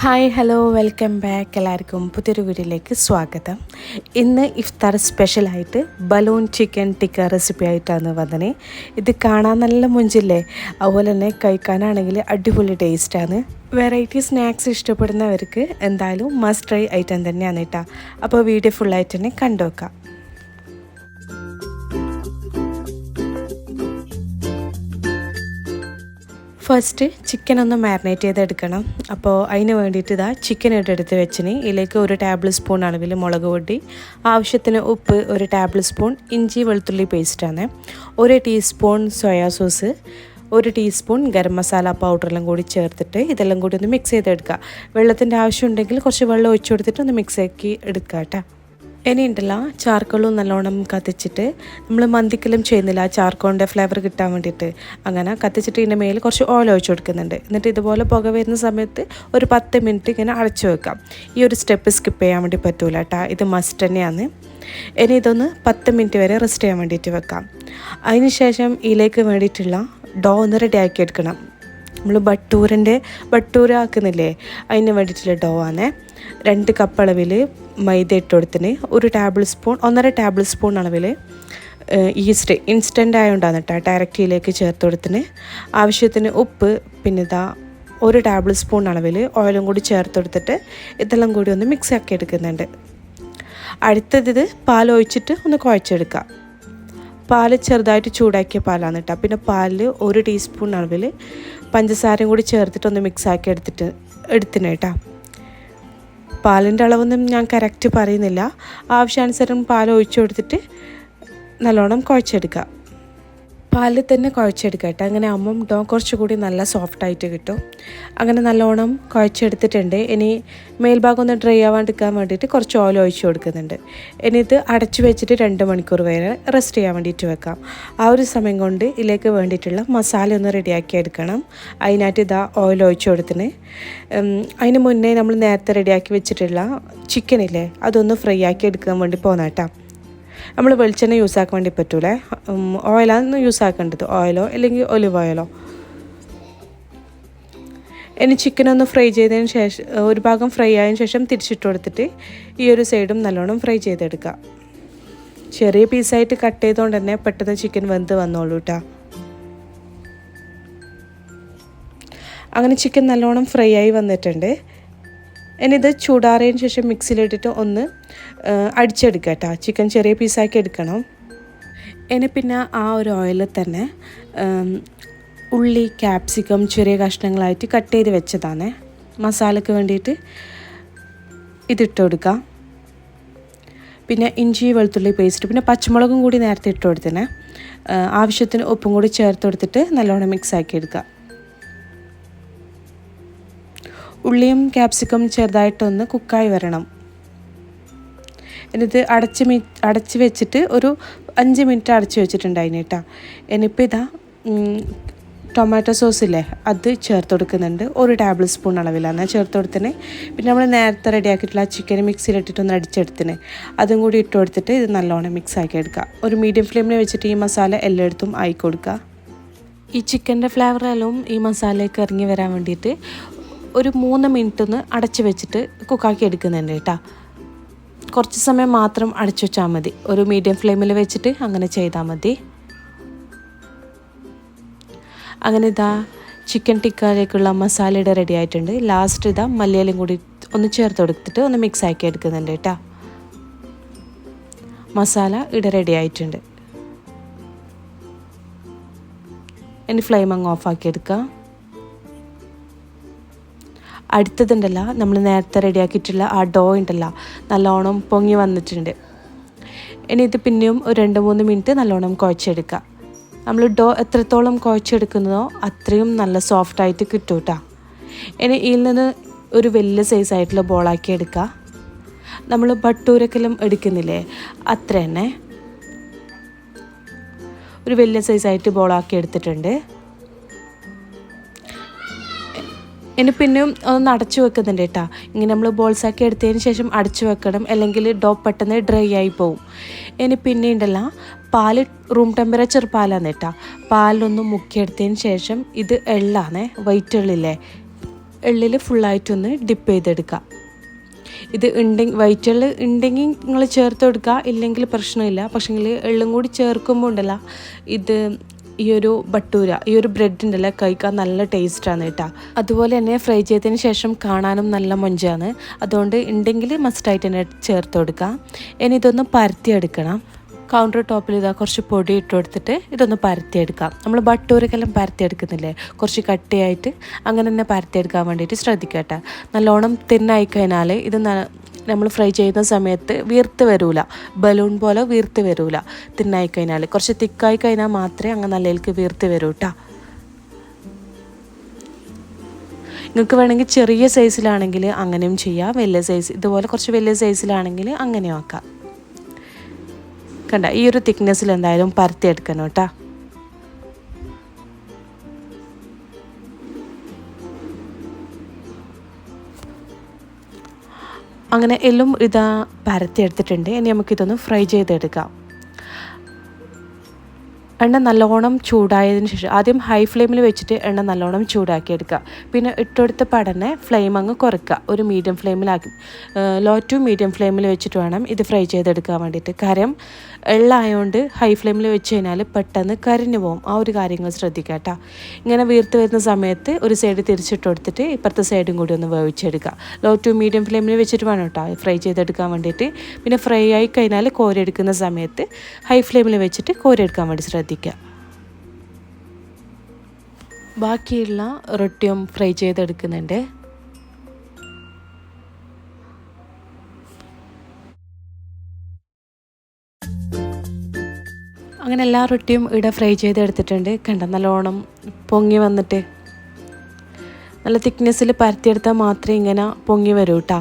Hi hello welcome back. എല്ലാവർക്കും പുതിയൊരു വീഡിയോയിലേക്ക് സ്വാഗതം. ഇന്ന് ഇഫ്താർ സ്പെഷ്യലായിട്ട് ബലൂൺ ചിക്കൻ ടിക്ക റെസിപ്പി ആയിട്ടാണ് വന്നത്. ഇത് കാണാൻ നല്ല മുഞ്ചില്ലേ, അതുപോലെ തന്നെ കഴിക്കാനാണെങ്കിൽ അടിപൊളി ടേസ്റ്റാണ്. വെറൈറ്റി സ്നാക്സ് ഇഷ്ടപ്പെടുന്നവർക്ക് എന്തായാലും മസ്റ്റ് ട്രൈ ഐറ്റം തന്നെയാണ് കേട്ടോ. അപ്പോൾ വീഡിയോ ഫുള്ളായിട്ട് തന്നെ കണ്ടു നോക്കാം. ഫസ്റ്റ് ചിക്കൻ ഒന്ന് മാരിനേറ്റ് ചെയ്തെടുക്കണം. അപ്പോൾ അതിന് വേണ്ടിയിട്ട് ഇതാ ചിക്കൻ എടുത്ത് വെച്ചിന്. ഇതിലേക്ക് 1 ടേബിൾ സ്പൂൺ അളവിൽ മുളക് പൊടി, ആവശ്യത്തിന് ഉപ്പ്, 1 ടേബിൾ സ്പൂൺ ഇഞ്ചി വെളുത്തുള്ളി പേസ്റ്റാണ്, 1 teaspoon soya sauce, 1 teaspoon garam masala പൗഡറെല്ലാം കൂടി ചേർത്തിട്ട് ഇതെല്ലാം കൂടി ഒന്ന് മിക്സ് ചെയ്തെടുക്കുക. വെള്ളത്തിൻ്റെ ആവശ്യമുണ്ടെങ്കിൽ കുറച്ച് വെള്ളം ഒഴിച്ചു കൊടുത്തിട്ട് ഒന്ന് മിക്സ് ആക്കി എടുക്കുക കേട്ടോ. ഇനി ഉണ്ടല്ലോ ചാർക്കോളും നല്ലോണം കത്തിച്ചിട്ട്, നമ്മൾ മന്തിക്കെല്ലാം ചെയ്യുന്നില്ല ചാർക്കോളിൻ്റെ ഫ്ലേവർ കിട്ടാൻ വേണ്ടിയിട്ട്, അങ്ങനെ കത്തിച്ചിട്ട് ഇതിൻ്റെ മേൽ കുറച്ച് ഓയിൽ ഒഴിച്ച് കൊടുക്കുന്നുണ്ട്. എന്നിട്ട് ഇതുപോലെ പുക വരുന്ന സമയത്ത് ഒരു 10 മിനിറ്റ് ഇങ്ങനെ അടച്ചു വെക്കാം. ഈ ഒരു സ്റ്റെപ്പ് സ്കിപ്പ് ചെയ്യാൻ വേണ്ടി പറ്റൂല കേട്ടോ, ഇത് മസ്റ്റ് തന്നെയാണ്. ഇനി ഇതൊന്ന് 10 മിനിറ്റ് വരെ റെസ്റ്റ് ചെയ്യാൻ വേണ്ടിയിട്ട് വെക്കാം. അതിന് ശേഷം ഇതിലേക്ക് വേണ്ടിയിട്ടുള്ള ഡോ ഒന്ന് റെഡിയാക്കി എടുക്കണം. നമ്മൾ ബട്ടൂര ആക്കുന്നില്ലേ, അതിന് വേണ്ടിയിട്ടുള്ള ഡോ ആണ്. 2 കപ്പ് അളവിൽ മൈദ ഇട്ട് കൊടുത്തിന്, 1.5 ടേബിൾ സ്പൂൺ അളവിൽ ഈസ്റ്റ് ഇൻസ്റ്റൻ്റ് ആയതുകൊണ്ടാണ് കേട്ടോ ഡയറക്റ്റിയിലേക്ക് ചേർത്ത് കൊടുത്തിന്. ആവശ്യത്തിന് ഉപ്പ്, പിന്നെ ഇതാ 1 ടേബിൾ സ്പൂൺ അളവിൽ ഓയിലും കൂടി ചേർത്ത് കൊടുത്തിട്ട് ഇതെല്ലാം കൂടി ഒന്ന് മിക്സ് ആക്കി എടുക്കുന്നുണ്ട്. അടുത്തത് പാൽ ഒഴിച്ചിട്ട് ഒന്ന് കുഴച്ചെടുക്കുക. പാല് ചെറുതായിട്ട് ചൂടാക്കിയ പാലാണ് കേട്ടോ. പിന്നെ പാലിൽ 1 ടീസ്പൂൺ അളവിൽ പഞ്ചസാരയും കൂടി ചേർത്തിട്ട് ഒന്ന് മിക്സ് ആക്കി എടുത്തിന് കേട്ടോ. പാലിൻ്റെ അളവൊന്നും ഞാൻ കറക്റ്റ് പറയുന്നില്ല, ആവശ്യാനുസരണം പാൽ ഒഴിച്ചു കൊടുത്തിട്ട് നല്ലോണം കുഴച്ചെടുക്കുക. പാലിൽ തന്നെ കുഴച്ചെടുക്കുക കേട്ടോ. അങ്ങനെ ആകുമ്പം ഡോ കുറച്ചുകൂടി നല്ല സോഫ്റ്റായിട്ട് കിട്ടും. അങ്ങനെ നല്ലോണം കുഴച്ചെടുത്തിട്ടുണ്ട്. ഇനി മേൽഭാഗം ഒന്ന് ഡ്രൈ ആവാണ്ടിരിക്കാൻ വേണ്ടിയിട്ട് കുറച്ച് ഓയിൽ ഒഴിച്ച് കൊടുക്കുന്നുണ്ട്. ഇനി ഇത് അടച്ചു വെച്ചിട്ട് 2 മണിക്കൂർ വരെ റെസ്റ്റ് ചെയ്യാൻ വേണ്ടിയിട്ട് വെക്കാം. ആ ഒരു സമയം കൊണ്ട് ഇതിലേക്ക് വേണ്ടിയിട്ടുള്ള മസാല ഒന്ന് റെഡിയാക്കി എടുക്കണം. അതിനായിട്ട് ഇതാ ഓയിൽ ഒഴിച്ച് കൊടുത്തിന്. അതിന് മുന്നേ നമ്മൾ നേരത്തെ റെഡിയാക്കി വെച്ചിട്ടുള്ള ചിക്കനില്ലേ, അതൊന്ന് ഫ്രൈ ആക്കി എടുക്കാൻ വേണ്ടി പോകുന്ന കേട്ടോ. നമ്മൾ വെളിച്ചെണ്ണ യൂസ് ആക്കാൻ വേണ്ടി പറ്റൂലേ, ഓയിലാണ് യൂസ് ആക്കേണ്ടത്, ഓയിലോ അല്ലെങ്കിൽ ഒലിവ് ഓയിലോ. ഇനി ചിക്കനൊന്ന് ഫ്രൈ ചെയ്തതിന് ശേഷം, ഒരു ഭാഗം ഫ്രൈ ആയതിനു ശേഷം തിരിച്ചിട്ട് കൊടുത്തിട്ട് ഈ ഒരു സൈഡും നല്ലോണം ഫ്രൈ ചെയ്തെടുക്കുക. ചെറിയ പീസായിട്ട് കട്ട് ചെയ്തുകൊണ്ട് തന്നെ പെട്ടെന്ന് ചിക്കൻ വെന്ത് വന്നോളൂ കേട്ടോ. അങ്ങനെ ചിക്കൻ നല്ലോണം ഫ്രൈ ആയി വന്നിട്ടുണ്ട്. ഇനി ഇത് ചൂടാറിയതിന് ശേഷം മിക്സിയിലിട്ടിട്ട് ഒന്ന് അടിച്ചെടുക്കുക കേട്ടോ. ചിക്കൻ ചെറിയ പീസാക്കി എടുക്കണം. ഇനി പിന്നെ ആ ഒരു ഓയിലിൽ തന്നെ ഉള്ളി, ക്യാപ്സിക്കം ചെറിയ കഷ്ണങ്ങളായിട്ട് കട്ട് ചെയ്ത് വെച്ചതാണ് മസാലയ്ക്ക് വേണ്ടിയിട്ട് ഇതിട്ട് കൊടുക്കുക. പിന്നെ ഇഞ്ചി വെളുത്തുള്ളി പേസ്റ്റ്, പിന്നെ പച്ചമുളകും കൂടി നേരത്തെ ഇട്ട് കൊടുത്തന്നെ. ആവശ്യത്തിന് ഉപ്പും കൂടി ചേർത്ത് കൊടുത്തിട്ട് നല്ലോണം മിക്സ് ആക്കി എടുക്കുക. ഉള്ളിയും ക്യാപ്സിക്കം ചെറുതായിട്ടൊന്ന് കുക്കായി വരണം. എന്നിട്ട് അടച്ച് വെച്ചിട്ട് ഒരു 5 മിനിറ്റ് അടച്ച് വെച്ചിട്ടുണ്ടായിന് കേട്ടോ. ഇനിയിപ്പോൾ ഇതാ ടൊമാറ്റോ സോസില്ലേ, അത് ചേർത്ത് കൊടുക്കുന്നുണ്ട്. 1 ടേബിൾ സ്പൂൺ അളവിലാണ് ചേർത്ത് കൊടുത്തിന്. പിന്നെ നമ്മൾ നേരത്തെ റെഡിയാക്കിയിട്ടുള്ള ചിക്കൻ മിക്സിയിലിട്ടിട്ടൊന്ന് അടിച്ചെടുത്തിന്, അതും കൂടി ഇട്ട് കൊടുത്തിട്ട് ഇത് നല്ലോണം മിക്സ് ആക്കി എടുക്കുക. ഒരു മീഡിയം ഫ്ലെയിമിൽ വെച്ചിട്ട് ഈ മസാല എല്ലായിടത്തും ആയി കൊടുക്കുക. ഈ ചിക്കൻ്റെ ഫ്ലേവറെല്ലാം ഈ മസാലയ്ക്ക് ഇറങ്ങി വരാൻ വേണ്ടിയിട്ട് ഒരു 3 മിനിറ്റ് ഒന്ന് അടച്ച് വെച്ചിട്ട് കുക്കാക്കി എടുക്കുന്നുണ്ട് കേട്ടോ. കുറച്ച് സമയം മാത്രം അടച്ചു വെച്ചാൽ മതി, ഒരു മീഡിയം ഫ്ലെയിമിൽ വെച്ചിട്ട് അങ്ങനെ ചെയ്താൽ മതി. അങ്ങനെ ഇതാ ചിക്കൻ ടിക്കയിലേക്കുള്ള മസാല ഇവിടെ റെഡി ആയിട്ടുണ്ട്. ലാസ്റ്റ് ഇതാ മല്ലിയിലയും കൂടി ഒന്ന് ചേർത്ത് കൊടുത്തിട്ട് ഒന്ന് മിക്സ് ആക്കി എടുക്കുന്നുണ്ട് കേട്ടോ. മസാല ഇവിടെ റെഡി ആയിട്ടുണ്ട്. ഇനി ഫ്ലെയിം അങ്ങ് ഓഫാക്കി എടുക്കുക. അടുത്തതുണ്ടല്ല, നമ്മൾ നേരത്തെ റെഡിയാക്കിയിട്ടുള്ള ആ ഡോ ഉണ്ടല്ല, നല്ലോണം പൊങ്ങി വന്നിട്ടുണ്ട്. ഇനി ഇത് പിന്നെയും ഒരു 2-3 മിനിറ്റ് നല്ലോണം കുഴച്ചെടുക്കുക. നമ്മൾ ഡോ എത്രത്തോളം കുഴച്ചെടുക്കുന്നതോ അത്രയും നല്ല സോഫ്റ്റായിട്ട് കിട്ടും കേട്ടോ. ഇനി ഇതിൽ നിന്ന് ഒരു വലിയ സൈസായിട്ടുള്ള ബോളാക്കി എടുക്കുക. നമ്മൾ ബട്ടൂരക്കെല്ലാം എടുക്കുന്നില്ലേ, അത്ര തന്നെ ഒരു വലിയ സൈസായിട്ട് ബോളാക്കി എടുത്തിട്ടുണ്ട്. ഇനി പിന്നെയും ഒന്ന് അടച്ചു വെക്കുന്നുണ്ട് കേട്ടോ. ഇങ്ങനെ നമ്മൾ ബോൾസാക്കി എടുത്തതിന് ശേഷം അടച്ചു വെക്കണം, അല്ലെങ്കിൽ ഡോ പെട്ടെന്ന് ഡ്രൈ ആയി പോവും. ഇനി പിന്നെ ഉണ്ടല്ല, പാല് റൂം ടെമ്പറേച്ചർ പാലാണ് കേട്ടോ. പാലൊന്ന് മുക്കിയെടുത്തതിന് ശേഷം ഇത് എള്ളാണ്, വൈറ്റ് എള്ളില്ലേ, എള്ളിൽ ഫുള്ളായിട്ടൊന്ന് ഡിപ്പ് ചെയ്തെടുക്കുക. ഇത് വൈറ്റ് എള്ള് ഉണ്ടെങ്കിൽ നിങ്ങൾ ചേർത്ത് കൊടുക്കുക, ഇല്ലെങ്കിൽ പ്രശ്നമില്ല. പക്ഷേങ്കിൽ എള്ളും കൂടി ചേർക്കുമ്പോൾ ഉണ്ടല്ലോ ഇത് ഈ ഒരു ബട്ടൂര, ഈ ഒരു ബ്രെഡ് ഉണ്ടല്ലോ കഴിക്കാൻ നല്ല ടേസ്റ്റാണ് കേട്ടോ. അതുപോലെ തന്നെ ഫ്രൈ ചെയ്തതിന് ശേഷം കാണാനും നല്ല മൊഞ്ചാണ്. അതുകൊണ്ട് ഉണ്ടെങ്കിൽ മസ്റ്റായിട്ട് തന്നെ ചേർത്ത് കൊടുക്കുക. ഇനി ഇതൊന്ന് പരത്തിയെടുക്കണം. കൗണ്ടർ ടോപ്പിൽ ഇതാ കുറച്ച് പൊടി ഇട്ട് കൊടുത്തിട്ട് ഇതൊന്ന് പരത്തിയെടുക്കാം. നമ്മൾ ബട്ടൂരക്കെല്ലാം പരത്തിയെടുക്കുന്നില്ലേ, കുറച്ച് കട്ടിയായിട്ട് അങ്ങനെ തന്നെ പരത്തിയെടുക്കാൻ വേണ്ടിയിട്ട് ശ്രദ്ധിക്കുക കേട്ടോ. നല്ലോണം തിന്നായി കഴിഞ്ഞാൽ ഇത് നമ്മൾ ഫ്രൈ ചെയ്യുന്ന സമയത്ത് വീർത്ത് വരില്ല, ബലൂൺ പോലെ വീർത്ത് വരില്ല. തിന്നായി കഴിഞ്ഞാൽ കുറച്ച് തിക്കായി കഴിഞ്ഞാൽ മാത്രമേ അങ്ങനെ നല്ലതിലേക്ക് വീർത്ത് വരൂ കേട്ടോ. നിങ്ങൾക്ക് വേണമെങ്കിൽ ചെറിയ സൈസിലാണെങ്കിൽ അങ്ങനെയും ചെയ്യാം, വലിയ സൈസ് ഇതുപോലെ കുറച്ച് വലിയ സൈസിലാണെങ്കിൽ അങ്ങനെയും ആക്കാം. കണ്ട ഈ ഒരു തിക്നെസ്സിൽ എന്തായാലും പരത്തിയെടുക്കണം കേട്ടോ. അങ്ങനെ എല്ലാം ഇതാ പരത്തിയെടുത്തിട്ടുണ്ട്. ഇനി നമുക്കിതൊന്ന് ഫ്രൈ ചെയ്തെടുക്കാം. എണ്ണ നല്ലോണം ചൂടായതിന് ശേഷം ആദ്യം ഹൈ ഫ്ലെയിമിൽ വെച്ചിട്ട് എണ്ണ നല്ലോണം ചൂടാക്കിയെടുക്കുക. പിന്നെ ഇട്ടെടുത്ത പടനെ ഫ്ലെയിം അങ്ങ് കുറയ്ക്കുക, ഒരു മീഡിയം ഫ്ലെയിമിലാക്കി, ലോ ടു മീഡിയം ഫ്ലെയിമിൽ വെച്ചിട്ട് വേണം ഇത് ഫ്രൈ ചെയ്തെടുക്കാൻ വേണ്ടിയിട്ട്. കാര്യം എള്ളായതുകൊണ്ട് ഹൈ ഫ്ലെയിമിൽ വെച്ച് കഴിഞ്ഞാൽ പെട്ടെന്ന് കരിഞ്ഞു പോകും. ആ ഒരു കാര്യങ്ങൾ ശ്രദ്ധിക്കുക കേട്ടോ. ഇങ്ങനെ വീർത്ത് വരുന്ന സമയത്ത് ഒരു സൈഡ് തിരിച്ചിട്ട് കൊടുത്തിട്ട് ഇപ്പുറത്തെ സൈഡും കൂടി ഒന്ന് വേവിച്ചെടുക്കുക. ലോ ടു മീഡിയം ഫ്ലെയിമിൽ വെച്ചിട്ട് വേണം കേട്ടോ ഫ്രൈ ചെയ്തെടുക്കാൻ വേണ്ടിയിട്ട്. പിന്നെ ഫ്രൈ ആയി കഴിഞ്ഞാൽ കോരിയെടുക്കുന്ന സമയത്ത് ഹൈ ഫ്ലെയിമിൽ വെച്ചിട്ട് കോരിയെടുക്കാൻ വേണ്ടി ശ്രദ്ധിക്കുക. ബാക്കിയുള്ള റൊട്ടിയും ഫ്രൈ ചെയ്തെടുക്കുന്നുണ്ട്. അങ്ങനെ എല്ലാ റൊട്ടിയും ഇവിടെ ഫ്രൈ ചെയ്തെടുത്തിട്ടുണ്ട്. കണ്ട നല്ലോണം പൊങ്ങി വന്നിട്ട് നല്ല തിക്നെസ്സിൽ പരത്തിയെടുത്താൽ മാത്രമേ ഇങ്ങനെ പൊങ്ങി വരൂ കേട്ടോ.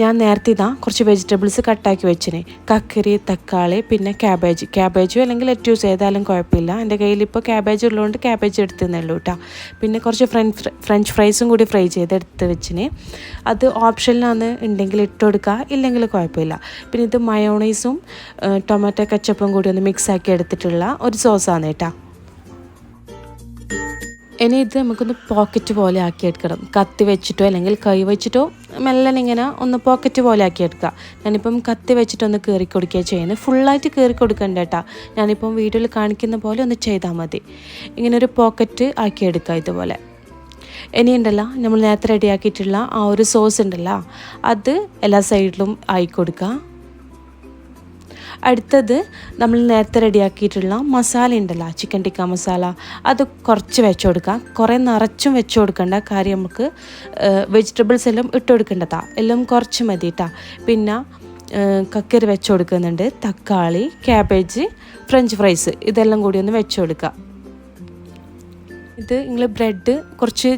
ഞാൻ നേരത്തെ കുറച്ച് വെജിറ്റബിൾസ് കട്ടാക്കി വെച്ചിന്. കക്കരി, തക്കാളി, പിന്നെ ക്യാബേജോ അല്ലെങ്കിൽ ലെറ്റ്യൂസ് ഏതായാലും കുഴപ്പമില്ല. എൻ്റെ കയ്യിലിപ്പോൾ ക്യാബേജ് ഉള്ളതുകൊണ്ട് ക്യാബേജ് എടുത്തേ ഉള്ളൂ കേട്ടോ. പിന്നെ കുറച്ച് ഫ്രഞ്ച് ഫ്രൈസും കൂടി ഫ്രൈ ചെയ്തെടുത്ത് വെച്ചിന്. അത് ഓപ്ഷനിലാണ്, ഉണ്ടെങ്കിൽ ഇട്ട് കൊടുക്കുക, ഇല്ലെങ്കിൽ കുഴപ്പമില്ല. പിന്നെ ഇത് മയോണൈസും ടൊമാറ്റോ കെച്ചപ്പും കൂടി ഒന്ന് മിക്സ് ആക്കി എടുത്തിട്ടുള്ള ഒരു സോസാണ് കേട്ടോ. ഇനി ഇത് നമുക്കൊന്ന് പോക്കറ്റ് പോലെ ആക്കിയെടുക്കണം. കത്തി വെച്ചിട്ടോ അല്ലെങ്കിൽ കൈ വെച്ചിട്ടോ മെല്ലനെ ഇങ്ങനെ ഒന്ന് പോക്കറ്റ് പോലെ ആക്കിയെടുക്കുക. ഞാനിപ്പം കത്തി വെച്ചിട്ടൊന്ന് കീറി കൊടുക്കുക ചെയ്യുന്നത്. ഫുള്ളായിട്ട് കീറി കൊടുക്കണ്ട കേട്ടോ. ഞാനിപ്പം വീഡിയോയിൽ കാണിക്കുന്ന പോലെ ഒന്ന് ചെയ്താൽ മതി. ഇങ്ങനെ ഒരു പോക്കറ്റ് ആക്കിയെടുക്കുക ഇതുപോലെ. ഇനി ഉണ്ടല്ലോ നമ്മൾ നേരത്തെ റെഡിയാക്കിയിട്ടുള്ള ആ ഒരു സോസ് ഉണ്ടല്ലോ അത് എല്ലാ സൈഡിലും ആയി കൊടുക്കുക. അടുത്തത് നമ്മൾ നേരത്തെ റെഡിയാക്കിയിട്ടുള്ള മസാല ഉണ്ടല്ലോ, ചിക്കൻ ടിക്ക മസാല, അത് കുറച്ച് വെച്ച് കൊടുക്കുക. കുറേ നിറച്ചും വെച്ച് കൊടുക്കണ്ട, കാര്യം നമുക്ക് വെജിറ്റബിൾസ് എല്ലാം ഇട്ട് കൊടുക്കേണ്ടതാണ്. എല്ലാം കുറച്ച് മതി കേട്ടോ. പിന്നെ കക്കരി വെച്ച് കൊടുക്കുന്നുണ്ട്, തക്കാളി, ക്യാബേജ്, ഫ്രഞ്ച് ഫ്രൈസ് ഇതെല്ലാം കൂടി ഒന്ന് വെച്ച് കൊടുക്കുക. ഇത് നിങ്ങൾ ബ്രെഡ് കുറച്ച്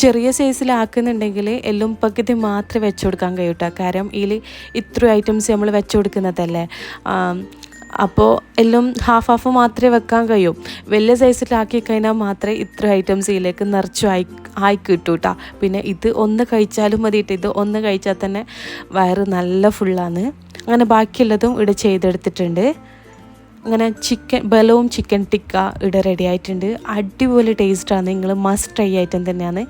ചെറിയ സൈസിലാക്കുന്നുണ്ടെങ്കിൽ എല്ലാം പകുതി മാത്രമേ വെച്ച് കൊടുക്കാൻ കഴിയൂട്ടോ. കാരണം ഇതിൽ ഇത്ര ഐറ്റംസ് നമ്മൾ വെച്ച് കൊടുക്കുന്നതല്ലേ, അപ്പോൾ എല്ലാം ഹാഫ് മാത്രമേ വെക്കാൻ കഴിയും. വലിയ സൈസിലാക്കി കഴിഞ്ഞാൽ മാത്രമേ ഇത്ര ഐറ്റംസ് ഇതിലേക്ക് നിറച്ചു ആയി കിട്ടൂ കേട്ടോ. പിന്നെ ഇത് ഒന്ന് കഴിച്ചാലും മതിയിട്ട്, ഇത് ഒന്ന് കഴിച്ചാൽ തന്നെ വയറ് നല്ല ഫുള്ളാണ്. അങ്ങനെ ബാക്കിയുള്ളതും ഇവിടെ ചെയ്തെടുത്തിട്ടുണ്ട്. അങ്ങനെ ബലവും ചിക്കൻ ടിക്ക ഇവിടെ റെഡി ആയിട്ടുണ്ട്. അടിപൊളി ടേസ്റ്റാണ്, നിങ്ങൾ മസ്റ്റ് ട്രൈ ഐറ്റം തന്നെയാണ്.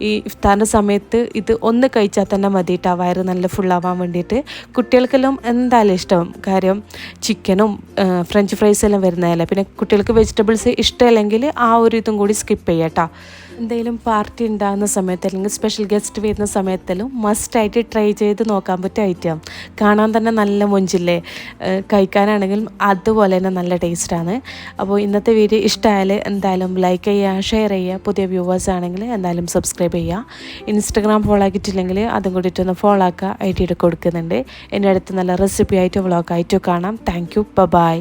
ഈ ഇഫ്താറിൻ്റെ സമയത്ത് ഇത് ഒന്ന് കഴിച്ചാൽ തന്നെ മതിയിട്ട് ആ വയറ് നല്ല ഫുള്ളാവാൻ വേണ്ടിയിട്ട്. കുട്ടികൾക്കെല്ലാം എന്തായാലും ഇഷ്ടം, കാര്യം ചിക്കനും ഫ്രഞ്ച് ഫ്രൈസെല്ലാം വരുന്നതല്ലേ. പിന്നെ കുട്ടികൾക്ക് വെജിറ്റബിൾസ് ഇഷ്ടമല്ലെങ്കിൽ ആ ഒരു ഇതും കൂടി സ്കിപ്പ് ചെയ്യാം കേട്ടോ. എന്തെങ്കിലും പാർട്ടി ഉണ്ടാകുന്ന സമയത്ത് അല്ലെങ്കിൽ സ്പെഷ്യൽ ഗസ്റ്റ് വരുന്ന സമയത്തെല്ലാം മസ്റ്റായിട്ട് ട്രൈ ചെയ്ത് നോക്കാൻ പറ്റിയ ഐറ്റം. കാണാൻ തന്നെ നല്ല മൊഞ്ചില്ലേ, കഴിക്കാനാണെങ്കിലും അതുപോലെ തന്നെ നല്ല ടേസ്റ്റാണ്. അപ്പോൾ ഇന്നത്തെ വീഡിയോ ഇഷ്ടമായാൽ എന്തായാലും ലൈക്ക് ചെയ്യുക, ഷെയർ ചെയ്യുക. പുതിയ വ്യൂവേഴ്സ് ആണെങ്കിൽ എന്തായാലും സബ്സ്ക്രൈബ് ചെയ്യുക. ഇൻസ്റ്റഗ്രാം ഫോളോ ആക്കിയിട്ടില്ലെങ്കിൽ അതും കൂടിയിട്ടൊന്ന് ഫോളോ ആക്കുക, ഐ ഡിയുടെ കൊടുക്കുന്നുണ്ട്. എൻ്റെ അടുത്ത് നല്ല റെസിപ്പി ആയിട്ട് വ്ളോഗായിട്ടും കാണാം. Thank you, by.